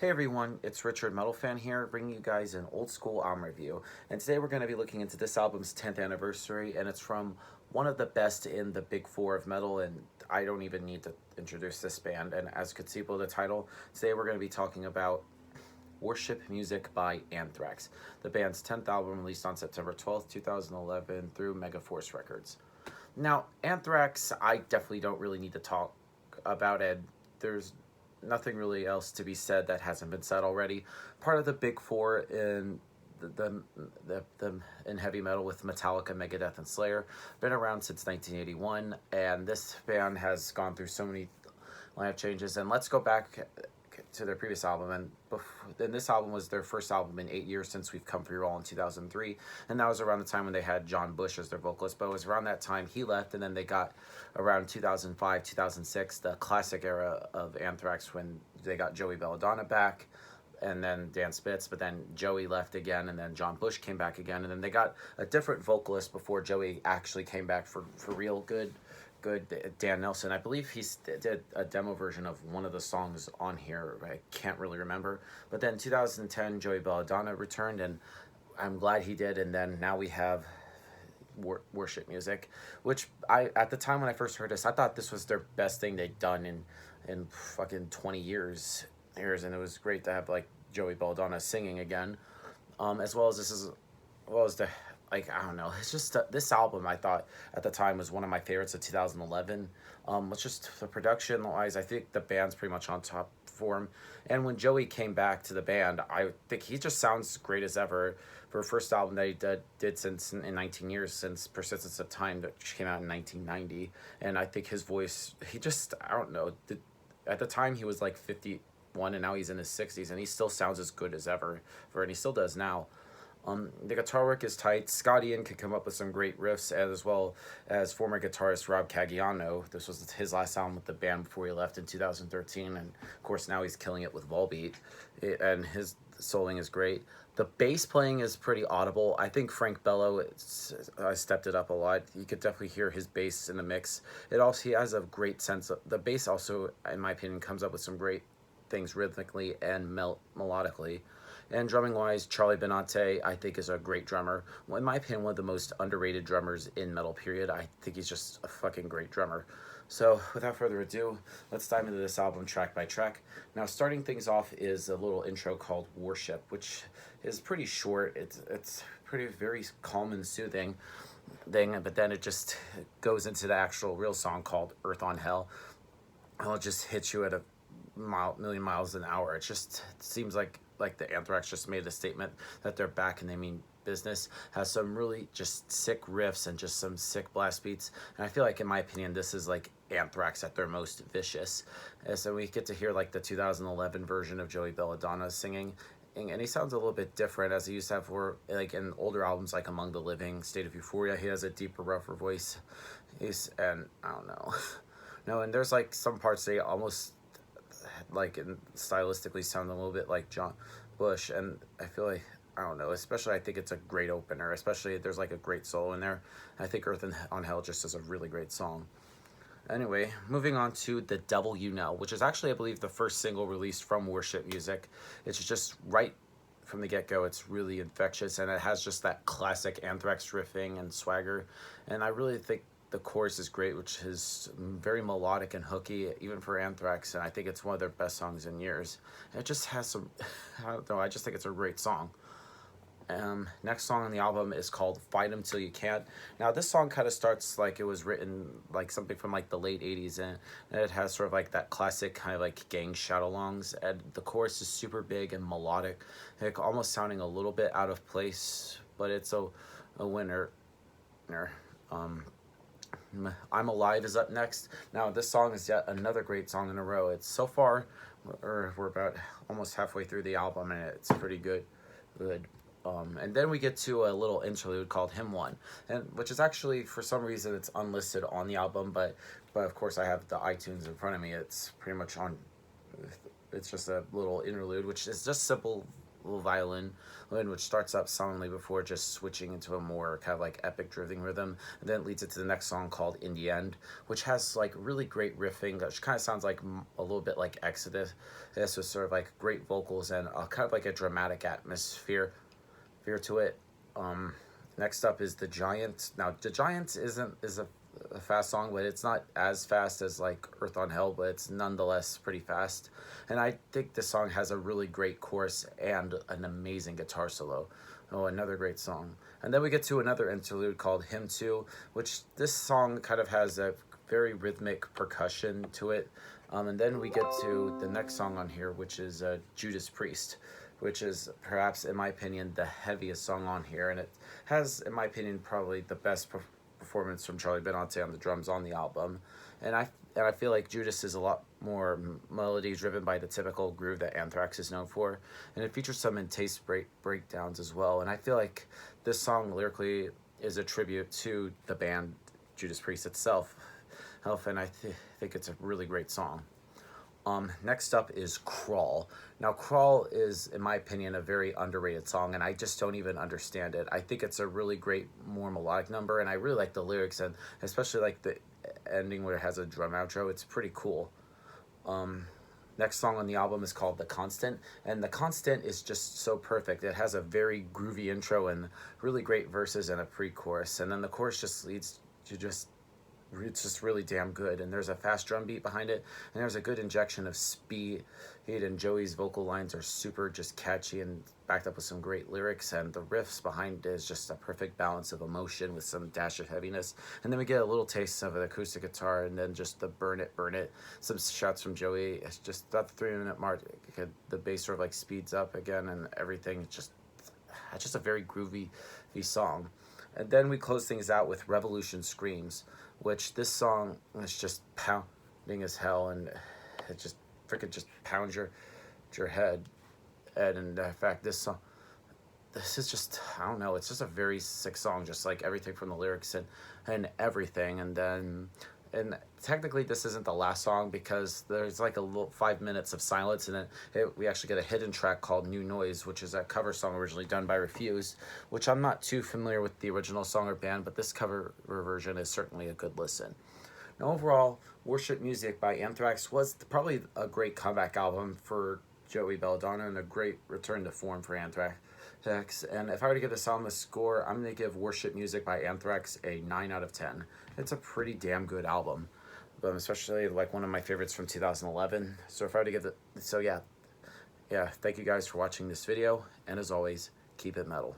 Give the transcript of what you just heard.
Hey everyone, it's Richard Metal Fan here, bringing you guys an old school album review. And today we're going to be looking into this album's 10th anniversary, and it's from one of the best in the big four of metal, and I don't even need to introduce this band. And as could see below the title, today we're going to be talking about Worship Music by Anthrax, the band's 10th album released on September 12th, 2011 through Megaforce Records. Now, Anthrax, I definitely don't really need to talk about it. There's nothing really else to be said that hasn't been said already. Part of the big four in the in heavy metal with Metallica, Megadeth, and Slayer. Been around since 1981, and this band has gone through so many lineup changes. And let's go back to their previous album, and this album was their first album in 8 years since We've Come For Your All in 2003, and that was around the time when they had John Bush as their vocalist. But it was around that time he left, and then they got around 2005, 2006, the classic era of Anthrax, when they got Joey Belladonna back, and then Dan Spitz, but then Joey left again, and then John Bush came back again, and then they got a different vocalist before Joey actually came back for real good, Dan Nelson. I believe he did a demo version of one of the songs on here. I can't really remember. But then 2010, Joey Belladonna returned, and I'm glad he did. And then now we have Worship Music, which at the time when I first heard this, I thought this was their best thing they'd done in fucking 20 years. And it was great to have like Joey Belladonna singing again, as well as the, like, I don't know, it's just this album I thought at the time was one of my favorites of 2011. It's just the production wise, I think the band's pretty much on top form. And when Joey came back to the band, I think he just sounds great as ever for a first album that he did since in 19 years, since Persistence of Time, that came out in 1990. And I think his voice, he just, I don't know, at the time he was like 51, and now he's in his 60s, and he still sounds as good as ever, and he still does now. The guitar work is tight. Scott Ian could come up with some great riffs, as well as former guitarist Rob Caggiano. This was his last album with the band before he left in 2013, and of course now he's killing it with Volbeat, and his soloing is great. The bass playing is pretty audible. I think Frank Bello stepped it up a lot. You could definitely hear his bass in the mix. He has a great sense of the bass. Also, in my opinion, comes up with some great things rhythmically and melodically. And drumming wise, Charlie Benante, I think, is a great drummer. Well, in my opinion, one of the most underrated drummers in metal, period. I think he's just a fucking great drummer. So without further ado, let's dive into this album track by track. Now, starting things off is a little intro called Worship, which is pretty short. It's pretty very calm and soothing thing, but then it just goes into the actual real song called Earth on Hell. It'll just hit you at a million miles an hour. It seems like the Anthrax just made a statement that they're back and they mean business. Has some really just sick riffs and just some sick blast beats, and I feel like, in my opinion, this is like Anthrax at their most vicious. And so we get to hear like the 2011 version of Joey Belladonna singing, and he sounds a little bit different as he used to have for like in older albums like Among the Living, State of Euphoria. He has a deeper, rougher voice. And I don't know. No, and there's like some parts they almost like stylistically sound a little bit like John Bush, and I feel like, I don't know, especially I think it's a great opener, especially there's like a great solo in there. I think Earth on Hell just is a really great song. Anyway, moving on to The Devil You Know, which is actually, I believe, the first single released from Worship Music. It's just right from the get-go, it's really infectious, and it has just that classic Anthrax riffing and swagger, and I really think the chorus is great, which is very melodic and hooky, even for Anthrax, and I think it's one of their best songs in years. And it just has some, I don't know, I just think it's a great song. Next song on the album is called Fight 'Em Till You Can't. Now, this song kind of starts like it was written like something from like the late 80s, and it has sort of like that classic kind of like gang shout-alongs, and the chorus is super big and melodic, like almost sounding a little bit out of place, but it's a winner. I'm Alive is up next. Now, this song is yet another great song in a row. It's so far, we're about almost halfway through the album, and it's pretty good. And then we get to a little interlude called Hymn 1, and which is actually, for some reason, it's unlisted on the album, but of course I have the iTunes in front of me. It's pretty much on. It's just a little interlude, which is just simple little violin, which starts up solemnly before just switching into a more kind of like epic driving rhythm, and then it leads into the next song called In the End, which has like really great riffing, which kind of sounds like a little bit like Exodus. This was sort of like great vocals and kind of like a dramatic atmosphere to it. Next up is The Giant. Now, The Giant is a fast song, but it's not as fast as like Earth on Hell, but it's nonetheless pretty fast. And I think this song has a really great chorus and an amazing guitar solo. Oh, another great song. And then we get to another interlude called Hymn 2, which this song kind of has a very rhythmic percussion to it. And then we get to the next song on here, which is Judas Priest, which is perhaps, in my opinion, the heaviest song on here. And it has, in my opinion, probably the best performance from Charlie Benante on the drums on the album. And I feel like Judas is a lot more melody driven by the typical groove that Anthrax is known for. And it features some intense breakdowns as well. And I feel like this song lyrically is a tribute to the band Judas Priest itself. And I think it's a really great song. Next up is Crawl. Now, Crawl is, in my opinion, a very underrated song, and I just don't even understand it. I think it's a really great, more melodic number, and I really like the lyrics, and especially like the ending where it has a drum outro. It's pretty cool. Next song on the album is called The Constant, and The Constant is just so perfect. It has a very groovy intro and really great verses and a pre-chorus, and then the chorus just leads to it's just really damn good, and there's a fast drum beat behind it, and there's a good injection of speed, and Joey's vocal lines are super just catchy and backed up with some great lyrics, and the riffs behind it is just a perfect balance of emotion with some dash of heaviness. And then we get a little taste of an acoustic guitar, and then just the burn it, some shots from Joey. It's just about the 3-minute mark, the bass sort of like speeds up again, and everything. It's just a very groovy song. And then we close things out with Revolution Screams, which this song is just pounding as hell, and it just freaking just pounds your head. And in fact, this is just, I don't know, it's just a very sick song, just like everything from the lyrics and everything. And technically this isn't the last song, because there's like a little 5 minutes of silence, and then we actually get a hidden track called New Noise, which is a cover song originally done by Refuse, which I'm not too familiar with the original song or band, but this cover version is certainly a good listen. Now, overall, Worship Music by Anthrax was probably a great comeback album for Joey Belladonna and a great return to form for Anthrax. And if I were to give this album a score, I'm going to give Worship Music by Anthrax a 9 out of 10. It's a pretty damn good album, especially like one of my favorites from 2011. So if I were to give it, so yeah, thank you guys for watching this video, and as always, keep it metal.